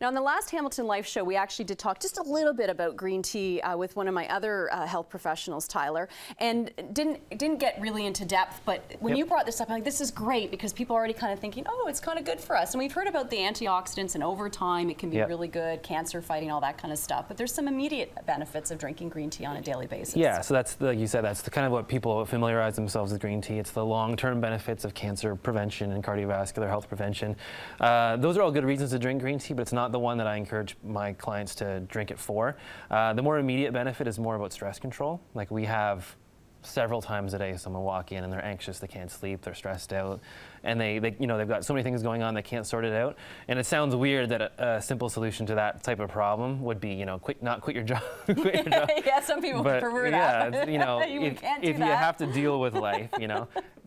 Now, in the last Hamilton Life show, we actually did talk just a little bit about green tea with one of my other health professionals, Tyler, and didn't get really into depth. But when you brought this up, I'm like, this is great because people are already kind of thinking, oh, it's kind of good for us. And we've heard about the antioxidants, and over time, it can be really good, cancer fighting, all that kind of stuff. But there's some immediate benefits of drinking green tea on a daily basis. Yeah, so that's, like you said, that's the kind of what people familiarize themselves with green tea. It's the long-term benefits of cancer prevention and cardiovascular health prevention. Those are all good reasons to drink green tea, but it's not the one that I encourage my clients to drink it for. The more immediate benefit is more about stress control. Like, we have several times a day someone walk in and they're anxious, they can't sleep, they're stressed out, and they've got so many things going on, they can't sort it out. And it sounds weird that a simple solution to that type of problem would be, not quit your job. Yeah, some people prefer that. Yeah, if you have to deal with life,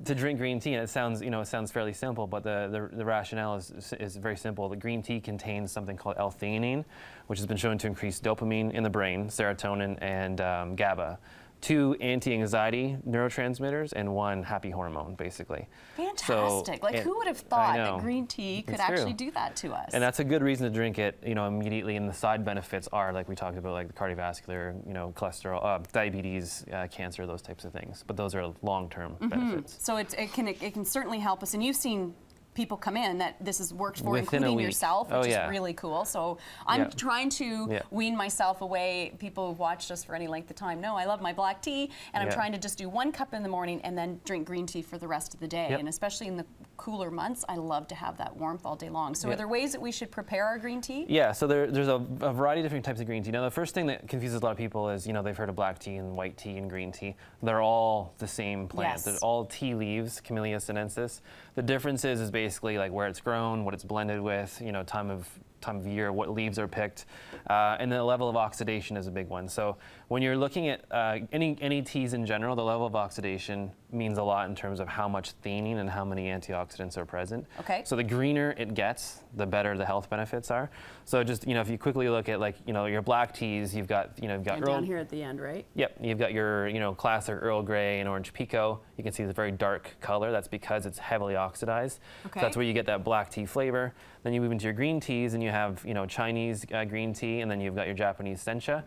to drink green tea, and it sounds fairly simple, but the rationale is very simple. The green tea contains something called L-theanine, which has been shown to increase dopamine in the brain, serotonin, and GABA. 2 anti-anxiety neurotransmitters and 1 happy hormone, basically. Fantastic. So, who would have thought that green tea could actually do that to us? And that's a good reason to drink it, immediately. And the side benefits are, like we talked about, like the cardiovascular, cholesterol, diabetes, cancer, those types of things. But those are long-term benefits. So it can certainly help us. And you've seen people come in that this has worked for, within including yourself, which is really cool. So I'm trying to wean myself away. People who've watched us for any length of time know I love my black tea, and I'm trying to just do 1 cup in the morning and then drink green tea for the rest of the day. And especially in the cooler months, I love to have that warmth all day long. So are there ways that we should prepare our green tea? Yeah, so there's a variety of different types of green tea. Now, the first thing that confuses a lot of people is, they've heard of black tea and white tea and green tea. They're all the same plant. They're all tea leaves, Camellia sinensis. The difference is basically like where it's grown, what it's blended with, time of year, what leaves are picked, and the level of oxidation is a big one. So when you're looking at any teas in general, the level of oxidation means a lot in terms of how much theanine and how many antioxidants are present. Okay. So the greener it gets, the better the health benefits are. So just, if you quickly look at your black teas, you've got down here at the end, right? Yep. You've got your classic Earl Grey and Orange Pico. You can see the very dark color. That's because it's heavily oxidized. Okay. So that's where you get that black tea flavor. Then you move into your green teas, and you have Chinese green tea, and then you've got your Japanese sencha.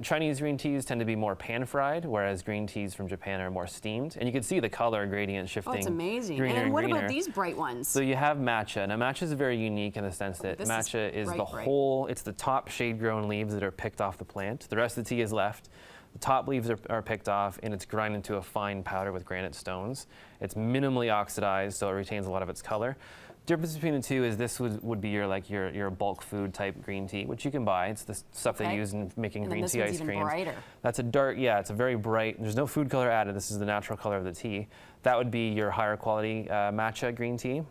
Chinese green teas tend to be more pan-fried, whereas green teas from Japan are more steamed. And you can see the color gradient shifting. Oh, it's amazing. And then what about these bright ones? So you have matcha. Now, matcha is very unique in the sense that matcha is the whole, it's the top shade-grown leaves that are picked off the plant. The rest of the tea is left. The top leaves are picked off, and it's ground into a fine powder with granite stones. It's minimally oxidized, so it retains a lot of its color. Difference between the two is this would be your bulk food type green tea, which you can buy. It's the stuff they use in making green tea ice cream. Brighter. That's a dark, it's a very bright. There's no food color added. This is the natural color of the tea. That would be your higher quality matcha green tea.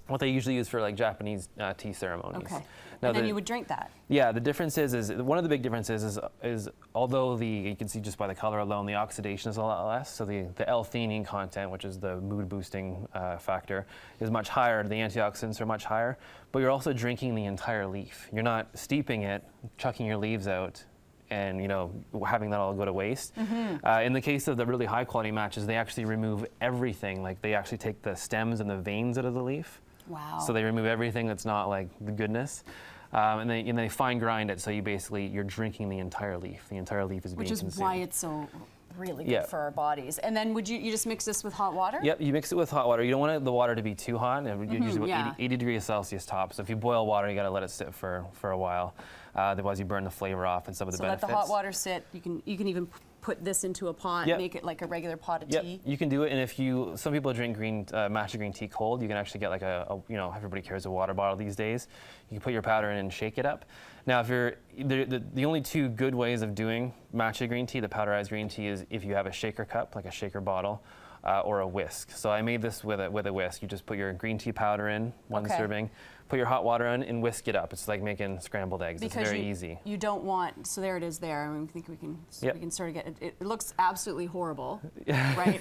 What they usually use for Japanese tea ceremonies. Okay. Now, and then you would drink that. Yeah, the difference is one of the big differences is although you can see just by the color alone, the oxidation is a lot less. So the L-theanine content, which is the mood boosting factor, is much higher. The antioxidants are much higher, but you're also drinking the entire leaf. You're not steeping it, chucking your leaves out, and having that all go to waste. In the case of the really high quality matches, they actually remove everything. Like, they actually take the stems and the veins out of the leaf. Wow. So they remove everything that's not the goodness. And they fine grind it, so you're drinking the entire leaf. The entire leaf is being consumed. Which is why it's so really good for our bodies. And then you just mix this with hot water? Yep, you mix it with hot water. You don't want the water to be too hot. Usually about 80 degrees Celsius top. So if you boil water, you got to let it sit for a while. Otherwise, you burn the flavor off and some of the benefits. So let the hot water sit. You can even put this into a pot, make it like a regular pot of tea. You can do it, and some people drink matcha green tea cold. You can actually get everybody carries a water bottle these days. You can put your powder in and shake it up. Now, if the only 2 good ways of doing matcha green tea, the powderized green tea, is if you have a shaker cup, like a shaker bottle, or a whisk. So I made this with a whisk. You just put your green tea powder in, 1 serving, put your hot water in, and whisk it up. It's like making scrambled eggs. It's very easy. You don't want, so there it is there. I think we can sort of get it. It looks absolutely horrible, right?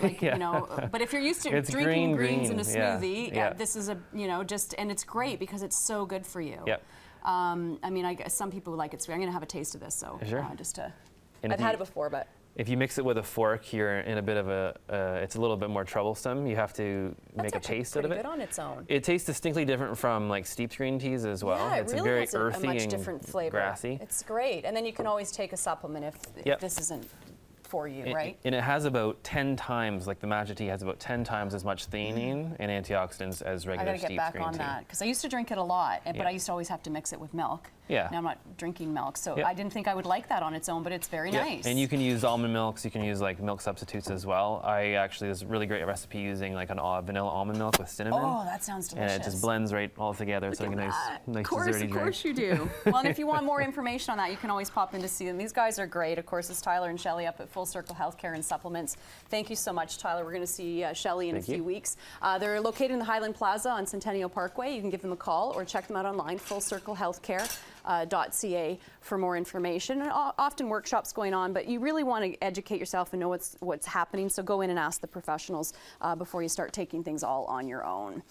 But if you're used to drinking greens in a smoothie, this is and it's great because it's so good for you. Yep. I guess some people like it. So I'm going to have a taste of this. So sure. I've had it before, but. If you mix it with a fork, you're in a bit of it's a little bit more troublesome. You have to make a taste out of it. That's good on its own. It tastes distinctly different from like steeped green teas as well. Yeah, it it's really very has earthy a much and different flavor. grassy. It's great. And then you can always take a supplement if this isn't for you, right? And it has about 10 times, like the matcha tea has about 10 times as much theanine and antioxidants as regular steeped green tea. I gotta get back on that, because I used to drink it a lot, but I used to always have to mix it with milk. Yeah. Now I'm not drinking milk, so I didn't think I would like that on its own, but it's very nice. And you can use almond milks, you can use like milk substitutes as well. There's a really great recipe using like vanilla almond milk with cinnamon. Oh, that sounds delicious. And it just blends right all together. It's like a nice desserty drink. Of course you do. Well, and if you want more information on that, you can always pop in to see them. These guys are great. Of course, it's Tyler and Shelley up at Full Circle Healthcare and Supplements. Thank you so much, Tyler. We're going to see Shelley in a few weeks. They're located in the Highland Plaza on Centennial Parkway. You can give them a call or check them out online, fullcirclehealthcare.ca for more information. And often workshops going on, but you really want to educate yourself and know what's happening. So go in and ask the professionals before you start taking things all on your own.